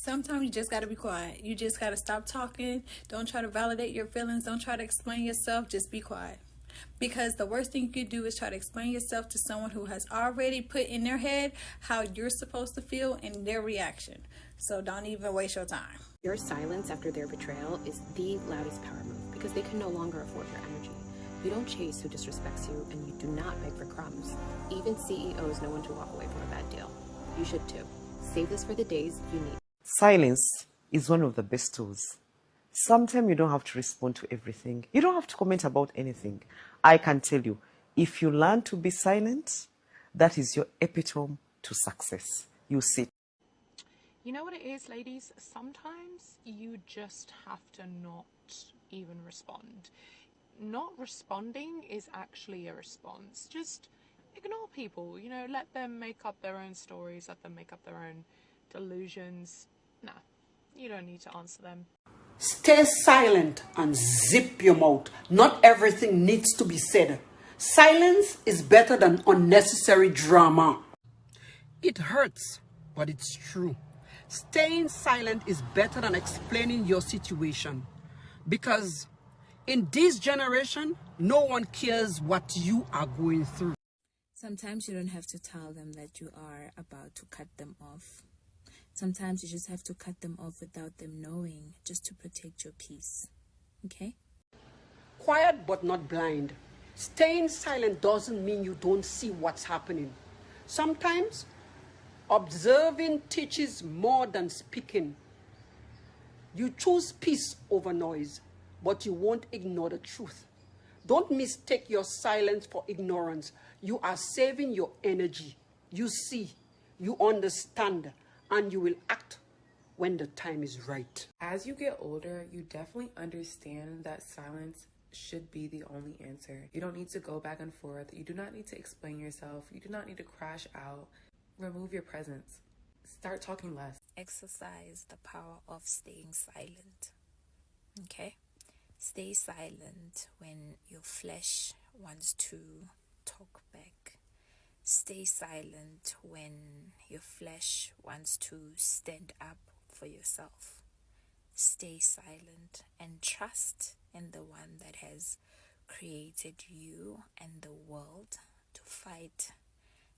Sometimes you just got to be quiet. You just got to stop talking. Don't try to validate your feelings. Don't try to explain yourself. Just be quiet. Because the worst thing you could do is try to explain yourself to someone who has already put in their head how you're supposed to feel and their reaction. So don't even waste your time. Your silence after their betrayal is the loudest power move because they can no longer afford your energy. You don't chase who disrespects you, and you do not beg for crumbs. Even CEOs know when to walk away from a bad deal. You should too. Save this for the days you need. Silence is one of the best tools. Sometimes you don't have to respond to everything. You don't have to comment about anything. I can tell you, if you learn to be silent, that is your epitome to success. You sit. You know what it is, ladies? Sometimes you just have to not even respond. Not responding is actually a response. Just ignore people, let them make up their own stories, let them make up their own delusions. Nah, you don't need to answer them. Stay silent and zip your mouth. Not everything needs to be said. Silence is better than unnecessary drama. It hurts, but it's true. Staying silent is better than explaining your situation. Because in this generation, no one cares what you are going through. Sometimes you don't have to tell them that you are about to cut them off. Sometimes you just have to cut them off without them knowing, just to protect your peace. Okay? Quiet but not blind. Staying silent doesn't mean you don't see what's happening. Sometimes, observing teaches more than speaking. You choose peace over noise, but you won't ignore the truth. Don't mistake your silence for ignorance. You are saving your energy. You see, you understand, and you will act when the time is right. As you get older, you definitely understand that silence should be the only answer. You don't need to go back and forth. You do not need to explain yourself. You do not need to crash out. Remove your presence. Start talking less. Exercise the power of staying silent. Okay? Stay silent when your flesh wants to talk back. Stay silent when your flesh wants to stand up for yourself. Stay silent and trust in the one that has created you and the world to fight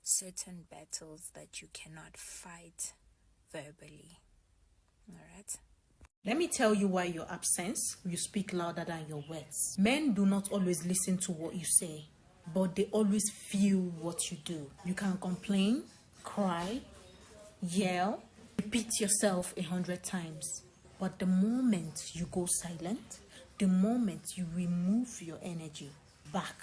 certain battles that you cannot fight verbally. Alright? Let me tell you why your absence will speak louder than your words. Men do not always listen to what you say, but they always feel what you do. You can complain, cry, yell, repeat yourself 100 times. But the moment you go silent, the moment you remove your energy back,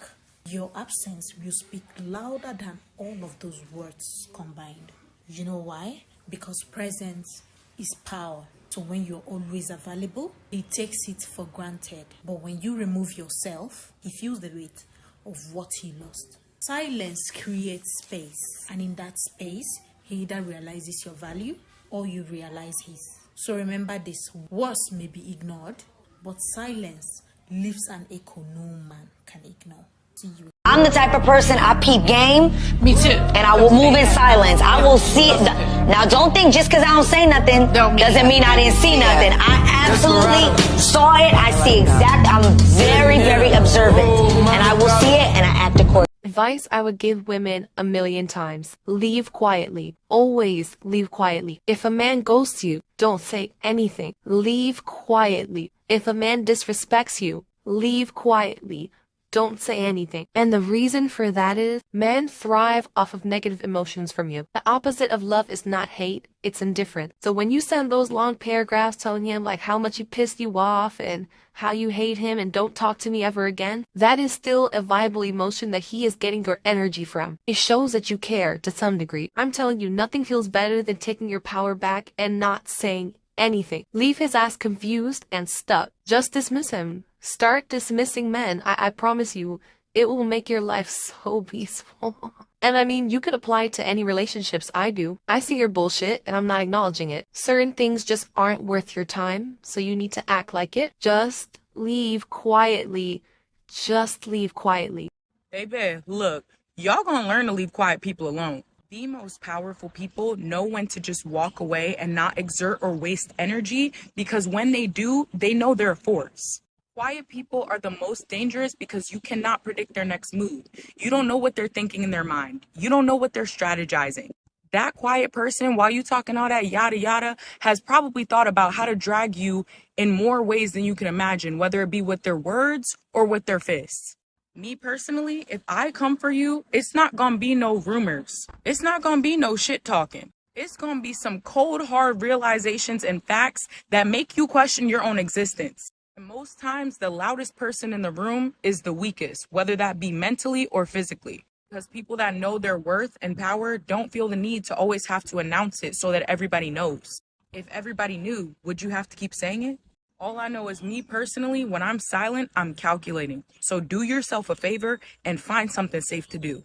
your absence will speak louder than all of those words combined. You know why? Because presence is power. So when you're always available, he takes it for granted. But when you remove yourself, he feels the weight of what he lost. Silence creates space. And in that space, he either realizes your value or you realize his. So remember this, words may be ignored, but silence leaves an echo no man can ignore. See you. I'm the type of person, I peep game. Me too. And I will move in silence. I will see it. Now, don't think just because I don't say nothing doesn't mean I didn't see nothing. I absolutely saw it. I see I'm very, very observant. And I will see it and I act accordingly. Advice I would give women 1,000,000 times. Leave quietly. Always leave quietly. If a man ghosts you, don't say anything. Leave quietly. If a man disrespects you, leave quietly. Don't say anything. And the reason for that is, men thrive off of negative emotions from you. The opposite of love is not hate, it's indifference. So when you send those long paragraphs telling him like how much he pissed you off and how you hate him and don't talk to me ever again, that is still a viable emotion that he is getting your energy from. It shows that you care to some degree. I'm telling you, nothing feels better than taking your power back and not saying anything. Leave his ass confused and stuck. Just dismiss him. Start dismissing men. I promise you, it will make your life so peaceful. And I mean, you could apply it to any relationships. I do. I see your bullshit and I'm not acknowledging it. Certain things just aren't worth your time, so you need to act like it. Just leave quietly. Just leave quietly. Baby, look, y'all gonna learn to leave quiet people alone. The most powerful people know when to just walk away and not exert or waste energy, because when they do, they know they're a force. Quiet people are the most dangerous because you cannot predict their next move. You don't know what they're thinking in their mind. You don't know what they're strategizing. That quiet person, while you talking all that yada yada, has probably thought about how to drag you in more ways than you can imagine, whether it be with their words or with their fists. Me personally, if I come for you, it's not gonna be no rumors. It's not gonna be no shit talking. It's gonna be some cold, hard realizations and facts that make you question your own existence. And most times, the loudest person in the room is the weakest, whether that be mentally or physically. Because people that know their worth and power don't feel the need to always have to announce it so that everybody knows. If everybody knew, would you have to keep saying it? All I know is me personally, when I'm silent, I'm calculating. So do yourself a favor and find something safe to do.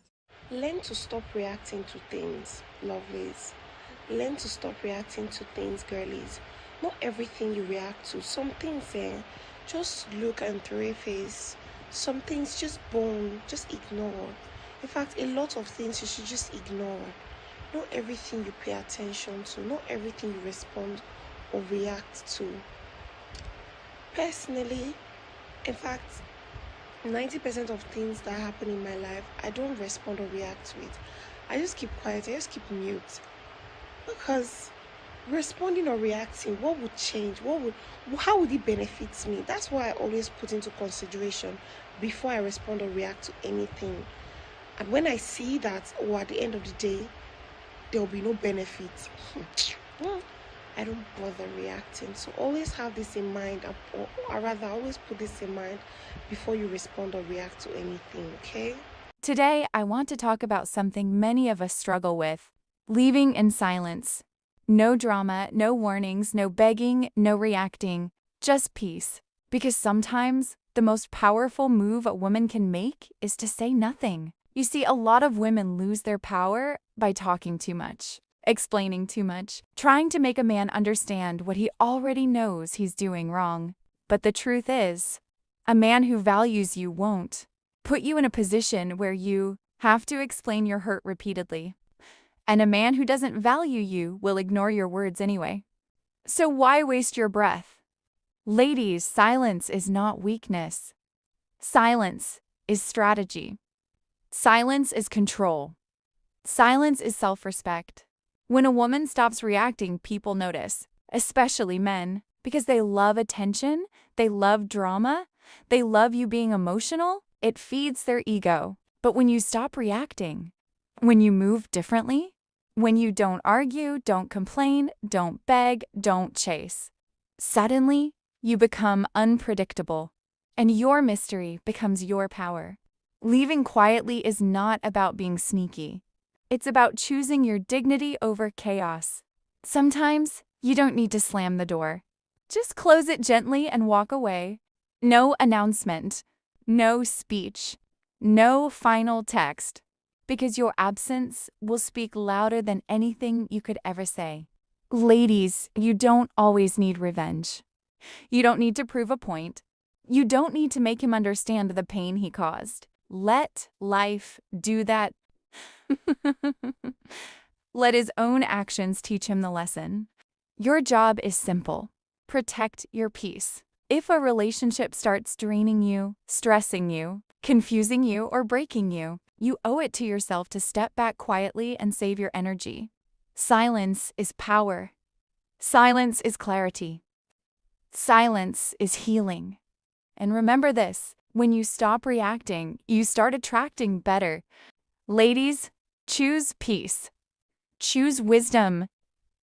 Learn to stop reacting to things, lovelies. Learn to stop reacting to things, girlies. Not everything you react to. Some things, just look and throw a face. Some things just bone, just ignore. In fact, a lot of things you should just ignore. Not everything you pay attention to. Not everything you respond or react to. Personally, in fact, 90% of things that happen in my life, I don't respond or react to it. I just keep quiet, I just keep mute. Because responding or reacting, what would change? How would it benefit me? That's why I always put into consideration before I respond or react to anything. And when I see that, at the end of the day, there will be no benefit, I don't bother reacting. So always have this in mind, or rather always put this in mind before you respond or react to anything, okay? Today, I want to talk about something many of us struggle with: leaving in silence. No drama, no warnings, no begging, no reacting, just peace. Because sometimes the most powerful move a woman can make is to say nothing. You see, a lot of women lose their power by talking too much, explaining too much, trying to make a man understand what he already knows he's doing wrong. But the truth is, a man who values you won't put you in a position where you have to explain your hurt repeatedly. And a man who doesn't value you will ignore your words anyway. So why waste your breath? Ladies, silence is not weakness. Silence is strategy. Silence is control. Silence is self-respect. When a woman stops reacting, people notice, especially men, because they love attention, they love drama, they love you being emotional. It feeds their ego. But when you stop reacting, when you move differently, when you don't argue, don't complain, don't beg, don't chase, suddenly you become unpredictable, and your mystery becomes your power. Leaving quietly is not about being sneaky. It's about choosing your dignity over chaos. Sometimes you don't need to slam the door. Just close it gently and walk away. No announcement, no speech, no final text, because your absence will speak louder than anything you could ever say. Ladies, you don't always need revenge. You don't need to prove a point. You don't need to make him understand the pain he caused. Let life do that. Let his own actions teach him the lesson. Your job is simple. Protect your peace. If a relationship starts draining you, stressing you, confusing you, or breaking you, you owe it to yourself to step back quietly and save your energy. Silence is power. Silence is clarity. Silence is healing. And remember this, when you stop reacting, you start attracting better. Ladies, choose peace. Choose wisdom.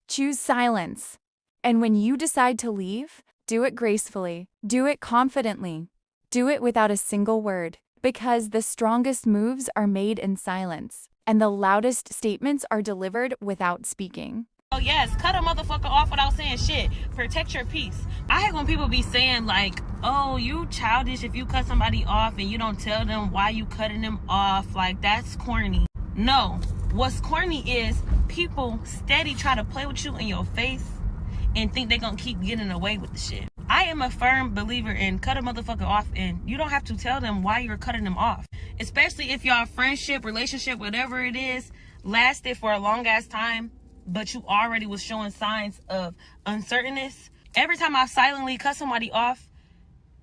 Choose silence. And when you decide to leave, do it gracefully. Do it confidently. Do it without a single word. Because the strongest moves are made in silence, and the loudest statements are delivered without speaking. Oh yes, cut a motherfucker off without saying shit. Protect your peace. I hate when people be saying like, oh, you childish if you cut somebody off and you don't tell them why you cutting them off. Like, that's corny. No, what's corny is people steady try to play with you in your face and think they're gonna keep getting away with the shit. I am a firm believer in cut a motherfucker off, and you don't have to tell them why you're cutting them off. Especially if y'all friendship, relationship, whatever it is, lasted for a long ass time, but you already was showing signs of uncertainness. Every time I silently cut somebody off,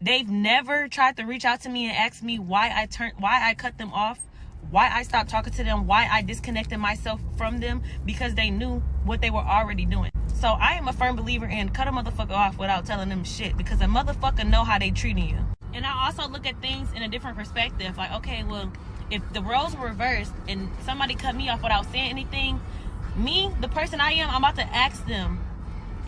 they've never tried to reach out to me and ask me why I cut them off, why I stopped talking to them, why I disconnected myself from them, because they knew what they were already doing. So I am a firm believer in cut a motherfucker off without telling them shit, because a motherfucker know how they treating you. And I also look at things in a different perspective. Like, okay, well, if the roles were reversed and somebody cut me off without saying anything, me, the person I am, I'm about to ask them,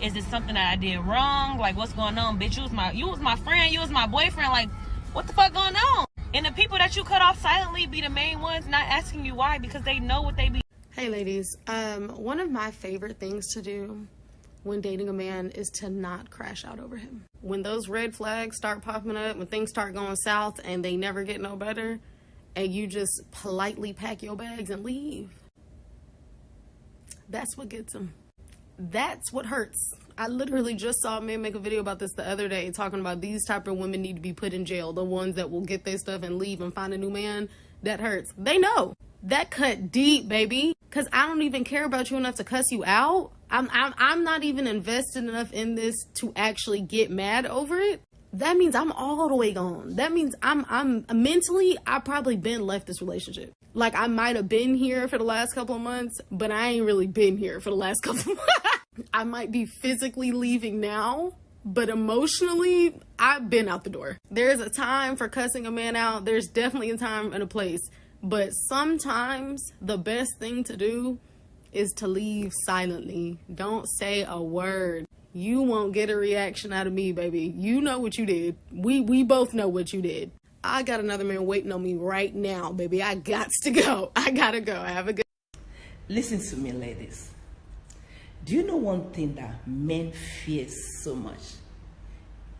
is it something that I did wrong? Like, what's going on? Bitch, you was my friend, you was my boyfriend. Like, what the fuck going on? And the people that you cut off silently be the main ones not asking you why, because they know what they be. Hey ladies, one of my favorite things to do when dating a man is to not crash out over him. When those red flags start popping up, when things start going south and they never get no better, and you just politely pack your bags and leave, that's what gets them. That's what hurts. I literally just saw a man make a video about this the other day, talking about these type of women need to be put in jail. The ones that will get their stuff and leave and find a new man. That hurts. They know. That cut deep, baby. Because I don't even care about you enough to cuss you out. I'm not even invested enough in this to actually get mad over it. That means I'm all the way gone. That means I'm mentally, I've probably been left this relationship. Like, I might have been here for the last couple of months, but I ain't really been here for the last couple of months. I might be physically leaving now, but emotionally, I've been out the door. There's a time for cussing a man out. There's definitely a time and a place. But sometimes the best thing to do is to leave silently. Don't say a word. You won't get a reaction out of me, baby. You know what you did. We both know what you did. I got another man waiting on me right now, baby. I got to go. I gotta go. Have a good... Listen to me, ladies. Do you know one thing that men fear so much?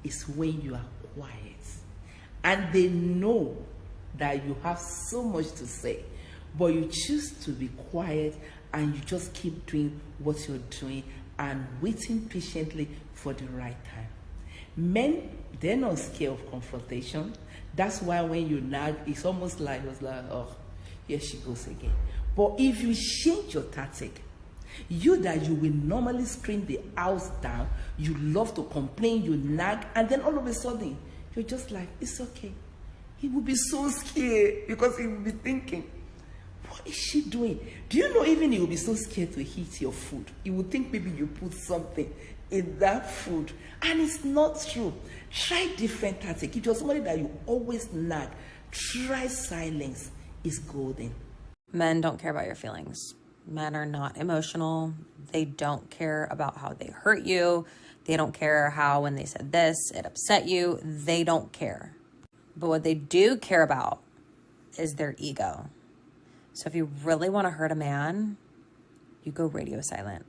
Is when you are quiet. And they know that you have so much to say, but you choose to be quiet and you just keep doing what you're doing and waiting patiently for the right time. Men, they're not scared of confrontation. That's why when you nag, it's almost like, oh, here she goes again. But if you change your tactic, you that you will normally scream the house down, you love to complain, you nag, and then all of a sudden, you're just like, it's okay. He will be so scared because he will be thinking, what is she doing? Do you know even he will be so scared to eat your food? He will think maybe you put something in that food. And it's not true. Try different tactics. If you're somebody that you always nag, try silence. It's golden. Men don't care about your feelings. Men are not emotional. They don't care about how they hurt you. They don't care how when they said this, it upset you. They don't care. But what they do care about is their ego. So if you really want to hurt a man, you go radio silent.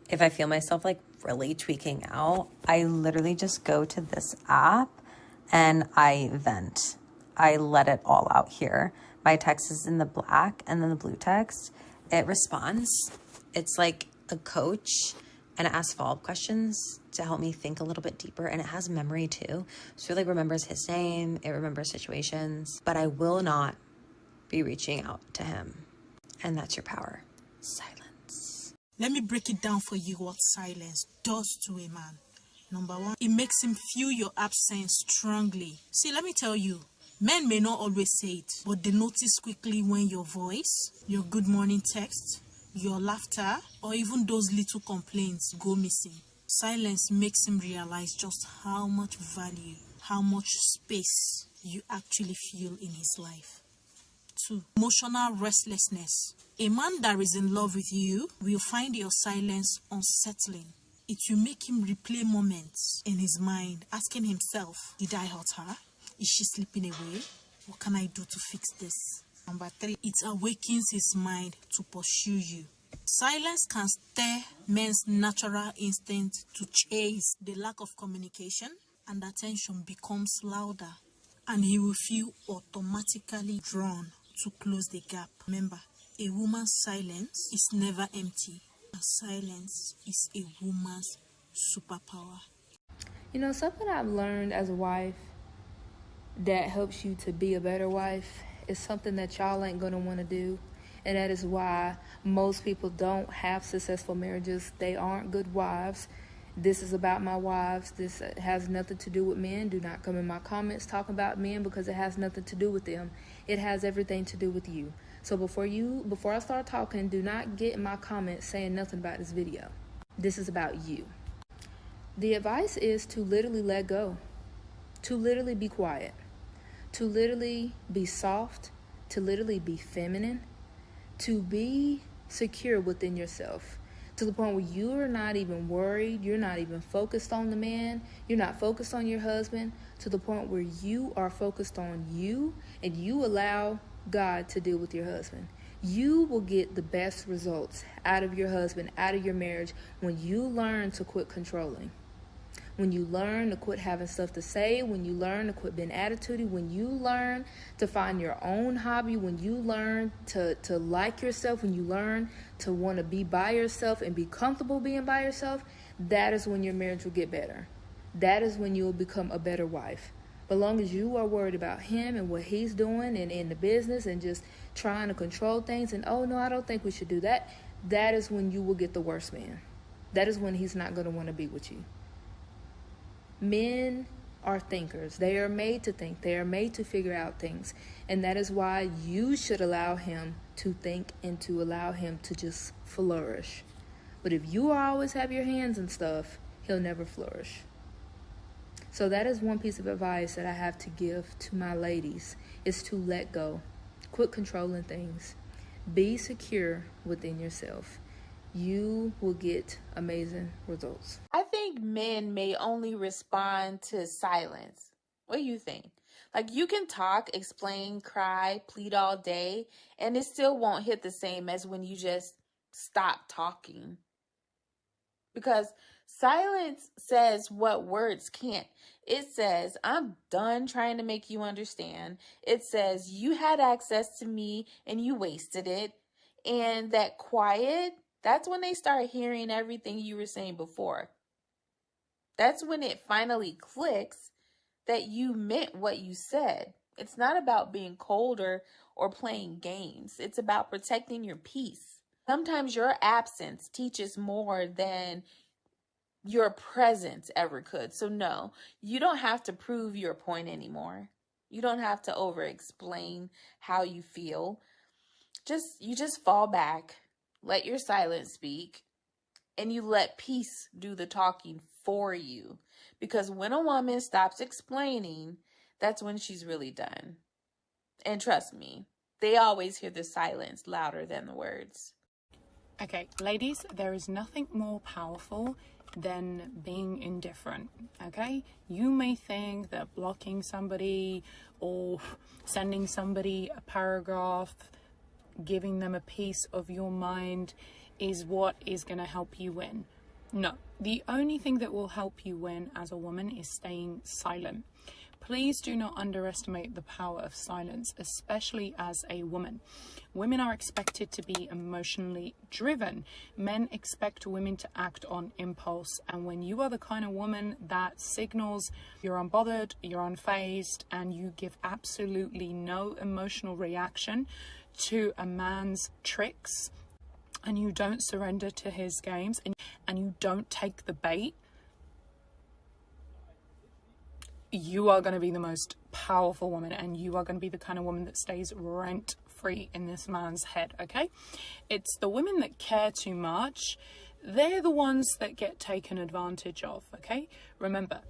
If I feel myself like really tweaking out, I literally just go to this app and I vent. I let it all out here. My text is in the black and then the blue text. It responds. It's like a coach and it asks follow-up questions to help me think a little bit deeper. And it has memory too. So it like remembers his name. It remembers situations. But I will not be reaching out to him. And that's your power. Silence. Let me break it down for you what silence does to a man. Number one, it makes him feel your absence strongly. See, let me tell you, men may not always say it, but they notice quickly when your voice, your good morning text, your laughter, or even those little complaints go missing. Silence makes him realize just how much value, how much space you actually feel in his life. 2. Emotional restlessness. A man that is in love with you will find your silence unsettling. It will make him replay moments in his mind, asking himself, did I hurt her? Is she slipping away? What can I do to fix this? Number 3, it awakens his mind to pursue you. Silence can stir men's natural instinct to chase. The lack of communication and attention becomes louder, and he will feel automatically drawn to close the gap. Remember, a woman's silence is never empty. And silence is a woman's superpower. You know, something I've learned as a wife that helps you to be a better wife is something that y'all ain't gonna want to do, And that is why most people don't have successful marriages. They aren't good wives. This is about my wives. This has nothing to do with men. Do not come in my comments talking about men, because it has nothing to do with them. It has everything to do with you. So before I start talking, do not get in my comments saying nothing about this video. This is about you. The advice is to literally let go, to literally be quiet, to literally be soft, to literally be feminine, to be secure within yourself, to the point where you are not even worried, you're not even focused on the man, you're not focused on your husband, to the point where you are focused on you, and you allow God to deal with your husband. You will get the best results out of your husband, out of your marriage, when you learn to quit controlling. When you learn to quit having stuff to say, when you learn to quit being attitudey, when you learn to find your own hobby, when you learn to like yourself, when you learn to want to be by yourself and be comfortable being by yourself, that is when your marriage will get better. That is when you will become a better wife. But long as you are worried about him and what he's doing and in the business and just trying to control things and, oh, no, I don't think we should do that, that is when you will get the worst man. That is when he's not going to want to be with you. Men are thinkers. They are made to think. They are made to figure out things. And that is why you should allow him to think and to allow him to just flourish. But if you always have your hands in stuff, he'll never flourish. So that is one piece of advice that I have to give to my ladies, is to let go. Quit controlling things. Be secure within yourself. You will get amazing results. I think men may only respond to silence. What do you think? Like, you can talk, explain, cry, plead all day, and it still won't hit the same as when you just stop talking. Because silence says what words can't. It says, I'm done trying to make you understand. It says, you had access to me and you wasted it. And that quiet, that's when they start hearing everything you were saying before. That's when it finally clicks that you meant what you said. It's not about being colder or playing games. It's about protecting your peace. Sometimes your absence teaches more than your presence ever could. So no, you don't have to prove your point anymore. You don't have to over-explain how you feel. You just fall back, let your silence speak, and you let peace do the talking for you. Because when a woman stops explaining, that's when she's really done. And trust me, they always hear the silence louder than the words. Okay, ladies, there is nothing more powerful than being indifferent, okay? You may think that blocking somebody or sending somebody a paragraph, giving them a piece of your mind is what is going to help you win. No, the only thing that will help you win as a woman is staying silent. Please do not underestimate the power of silence, especially as a woman. Women are expected to be emotionally driven. Men expect women to act on impulse. And when you are the kind of woman that signals you're unbothered, you're unfazed, and you give absolutely no emotional reaction to a man's tricks, and you don't surrender to his games, and you don't take the bait, you are going to be the most powerful woman, and you are going to be the kind of woman that stays rent-free in this man's head, okay? It's the women that care too much. They're the ones that get taken advantage of, okay? Remember,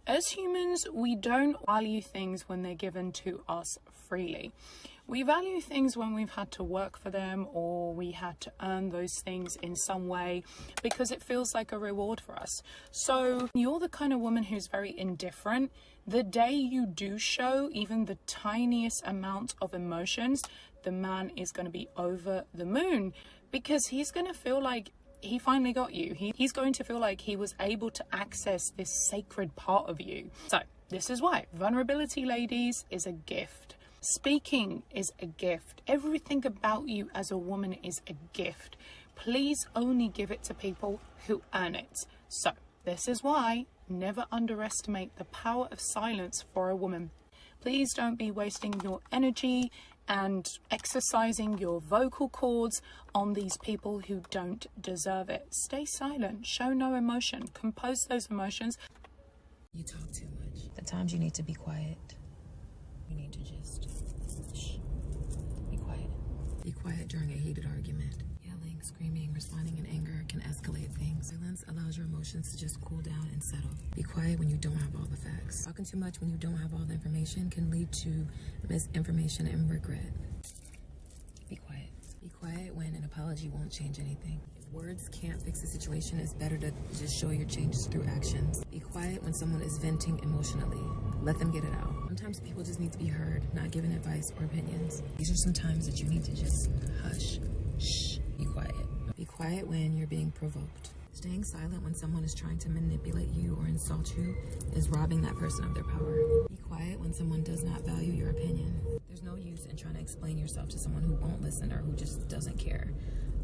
as humans, we don't value things when they're given to us freely. We value things when we've had to work for them, or we had to earn those things in some way because it feels like a reward for us. So you're the kind of woman who's very indifferent. The day you do show even the tiniest amount of emotions, the man is going to be over the moon, because he's going to feel like he finally got you. He's going to feel like he was able to access this sacred part of you. So this is why vulnerability, ladies, is a gift. Speaking is a gift. Everything about you as a woman is a gift. Please only give it to people who earn it. So this is why never underestimate the power of silence for a woman. Please don't be wasting your energy and exercising your vocal cords on these people who don't deserve it. Stay silent, show no emotion, compose those emotions. You talk too much. The times you need to be quiet, you need to just shh. Be quiet. Be quiet during a heated argument. Yelling, screaming, responding in anger can escalate things. Silence allows your emotions to just cool down and settle. Be quiet when you don't have all the facts. Talking too much when you don't have all the information can lead to misinformation and regret. Be quiet. Be quiet when an apology won't change anything. If words can't fix the situation, it's better to just show your changes through actions. Be quiet when someone is venting emotionally. Let them get it out. Sometimes people just need to be heard, not given advice or opinions. These are some times that you need to just hush. Shh. Be quiet. Be quiet when you're being provoked. Staying silent when someone is trying to manipulate you or insult you is robbing that person of their power. Be quiet when someone does not value your opinion. There's no use in trying to explain yourself to someone who won't listen or who just doesn't care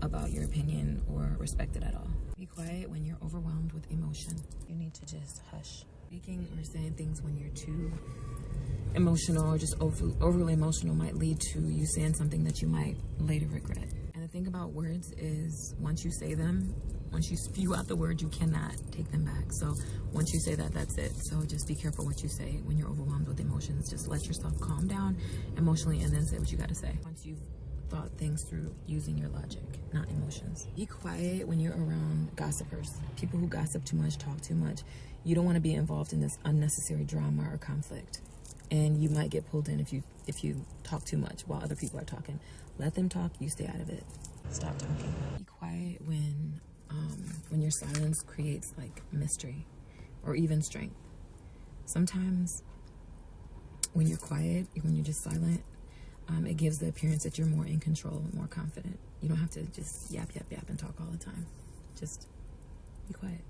about your opinion or respect it at all. Be quiet when you're overwhelmed with emotion. You need to just hush. Speaking or saying things when you're too emotional or just overly emotional might lead to you saying something that you might later regret. And the thing about words is once you say them, once you spew out the word, you cannot take them back. So once you say that, that's it. So just be careful what you say when you're overwhelmed with emotions. Just let yourself calm down emotionally and then say what you got to say. Once you've thought things through using your logic, not emotions. Be quiet when you're around gossipers, people who gossip too much, talk too much. You don't want to be involved in this unnecessary drama or conflict. And you might get pulled in if you talk too much while other people are talking. Let them talk, you stay out of it. Stop talking. Be quiet when your silence creates like mystery or even strength. Sometimes when you're quiet, when you're just silent, it gives the appearance that you're more in control, more confident. You don't have to just yap, yap, yap and talk all the time. Just be quiet.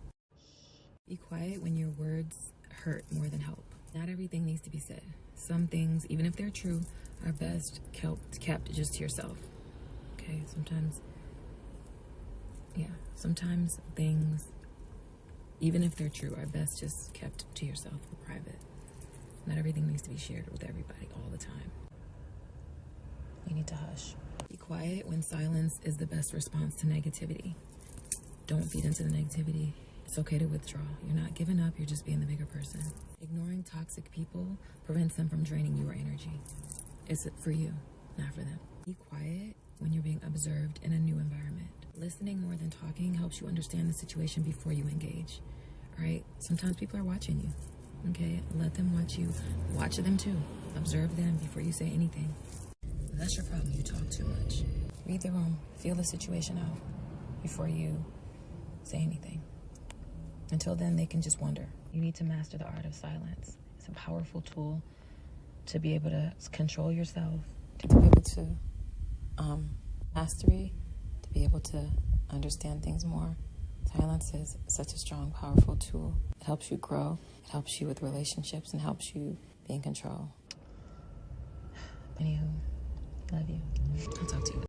Be quiet when your words hurt more than help. Not everything needs to be said. Some things, even if they're true, are best kept just to yourself. Okay, sometimes things, even if they're true, are best just kept to yourself or private. Not everything needs to be shared with everybody all the time. You need to hush. Be quiet when silence is the best response to negativity. Don't feed into the negativity. It's okay to withdraw. You're not giving up, you're just being the bigger person. Ignoring toxic people prevents them from draining your energy. It's for you, not for them. Be quiet when you're being observed in a new environment. Listening more than talking helps you understand the situation before you engage. All right? Sometimes people are watching you. Okay? Let them watch you. Watch them too. Observe them before you say anything. That's your problem. You talk too much. Read the room. Feel the situation out before you say anything. Until then, they can just wonder. You need to master the art of silence. It's a powerful tool to be able to control yourself, to be able to mastery, to be able to understand things more. Silence is such a strong, powerful tool. It helps you grow. It helps you with relationships and helps you be in control. Anywho, love you. I'll talk to you.